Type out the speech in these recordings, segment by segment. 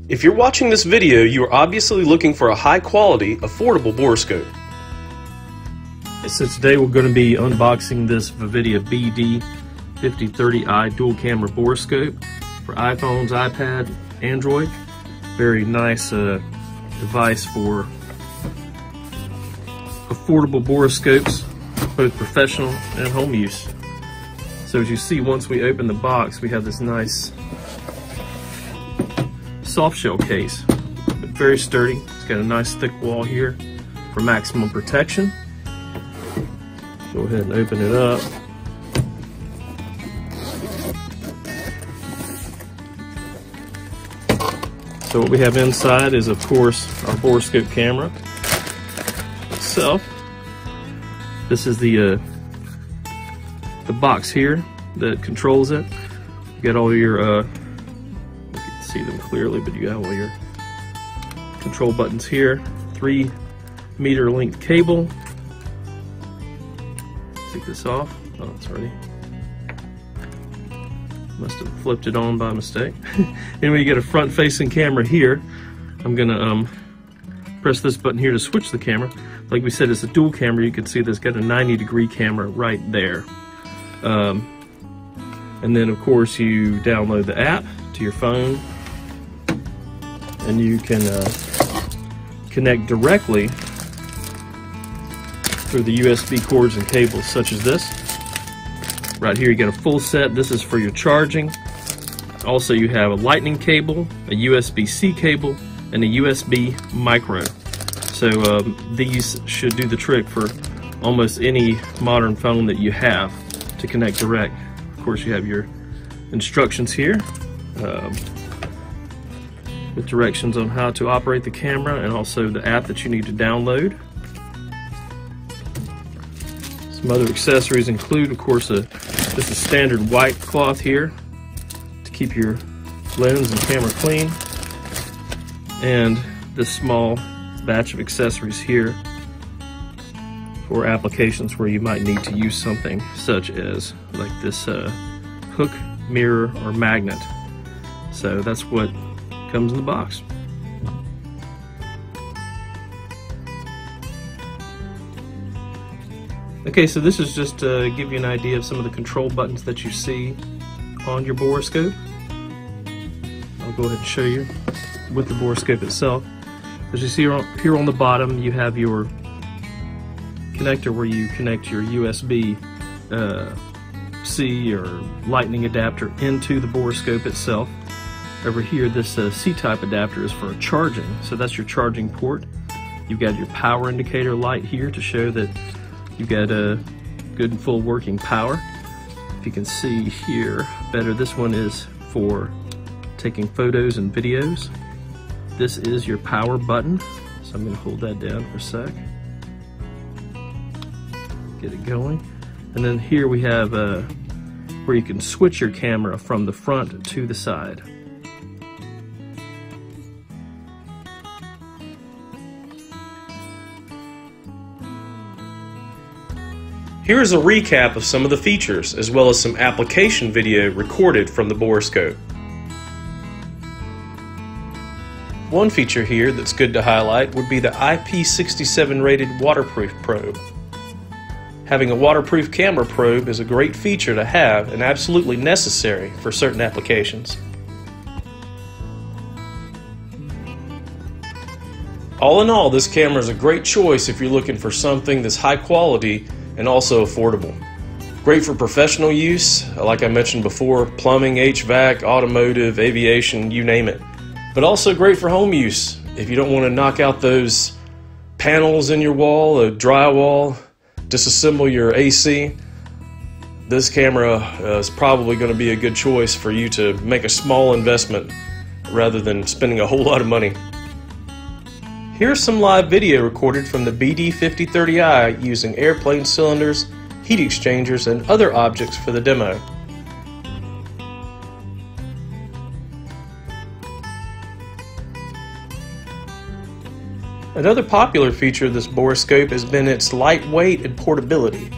If you're watching this video, you are obviously looking for a high-quality, affordable borescope. So today we're going to be unboxing this Vividia BD-5030i Dual-Camera Borescope for iPhones, iPad, Android. Very nice device for affordable borescopes, both professional and home use. So as you see, once we open the box, we have this nice soft shell case, but very sturdy. It's got a nice thick wall here for maximum protection. Go ahead and open it up. So what we have inside is, of course, our borescope camera itself. This is the box here that controls it. You got all your see them clearly, but you got all your control buttons here. 3-meter length cable. Take this off. Oh, it's already. Must have flipped it on by mistake. Anyway, you get a front-facing camera here. I'm gonna press this button here to switch the camera. Like we said, it's a dual camera. You can see there's got a 90-degree camera right there. And then, of course, you download the app to your phone, and you can connect directly through the USB cords and cables such as this. Right here you get a full set. This is for your charging. Also you have a lightning cable, a USB-C cable, and a USB micro. So these should do the trick for almost any modern phone that you have to connect direct. Of course you have your instructions here with directions on how to operate the camera, and also the app that you need to download. Some other accessories include, of course, this is standard white cloth here to keep your lens and camera clean, and this small batch of accessories here for applications where you might need to use something such as like this hook, mirror, or magnet. So that's what comes in the box. Okay, so this is just to give you an idea of some of the control buttons that you see on your borescope. I'll go ahead and show you with the borescope itself. As you see here on the bottom, you have your connector where you connect your USB-C or lightning adapter into the borescope itself. Over here, this C-type adapter is for charging, so that's your charging port. You've got your power indicator light here to show that you've got a good and full working power. If you can see here better, this one is for taking photos and videos. This is your power button, so I'm going to hold that down for a sec. Get it going. And then here we have where you can switch your camera from the front to the side. Here is a recap of some of the features, as well as some application video recorded from the borescope. One feature here that's good to highlight would be the IP67 rated waterproof probe. Having a waterproof camera probe is a great feature to have and absolutely necessary for certain applications. All in all, this camera is a great choice if you're looking for something that's high quality and also affordable. Great for professional use, like I mentioned before, plumbing, HVAC, automotive, aviation, you name it. But also great for home use. If you don't want to knock out those panels in your wall, a drywall, disassemble your AC, this camera is probably going to be a good choice for you to make a small investment rather than spending a whole lot of money. Here's some live video recorded from the BD-5030i using airplane cylinders, heat exchangers, and other objects for the demo. Another popular feature of this borescope has been its lightweight and portability.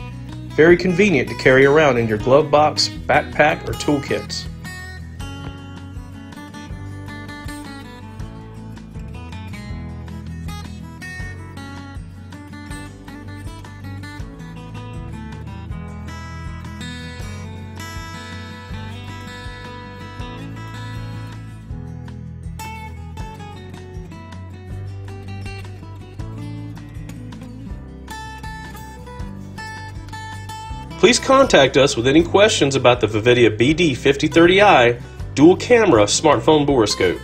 Very convenient to carry around in your glove box, backpack, or toolkits. Please contact us with any questions about the Vividia BD-5030i Dual-Camera Smartphone Borescope.